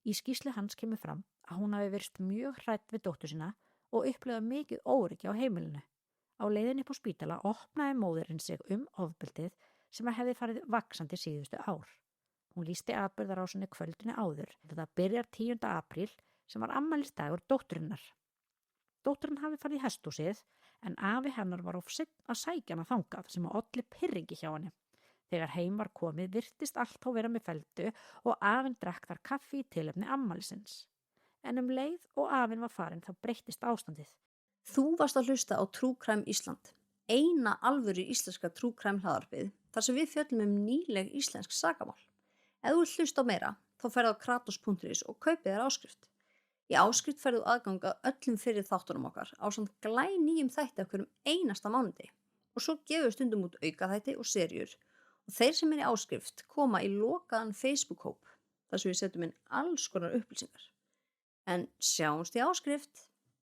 Í skýrslu hans kemur fram að hún hafi verið mjög hrædd við dóttur sína og upplifað mikið óöryggi á heimilinu. Á leiðinni upp á spítala opnaði móðirinn sig ofbeldið sem hefði farið vaxandi síðustu ár. Hún lýsti atburðarásinni kvöldinu áður. Þetta byrjar 10. apríl sem var afmælisdagur dótturinnar. Dótturinn hafi farið í hesthúsið en afi hennar var of seinn að sækja hana þangað sem olli pirringi hjá henni. Þegar heim var komið virtist allt á vera með feldu og afinn drakk þar kaffi í tilefni afmælisins. En leið og afinn var farinn þá breyttist ástandið. Þú varst að hlusta á True Crime Ísland, eina alvöru íslenska True Crime hlaðvarpið þar sem við fjöllum nýleg íslensk sakamál. Ef þú vilt hlusta á meira, þá ferðu á kratos.is og kaupið þér áskrift. Í áskrift ferðu aðgang að öllum fyrir þáttunum okkar ásamt glænýjum þætti af hverjum einasta mánuði. Og svo gefum við stundum út aukaþætti og seríur. Og þeir sem í áskrift koma í lokaðan Facebook-hóp þar sem við setjum inn alls konar upplýsingar. En sjáumst í áskrift!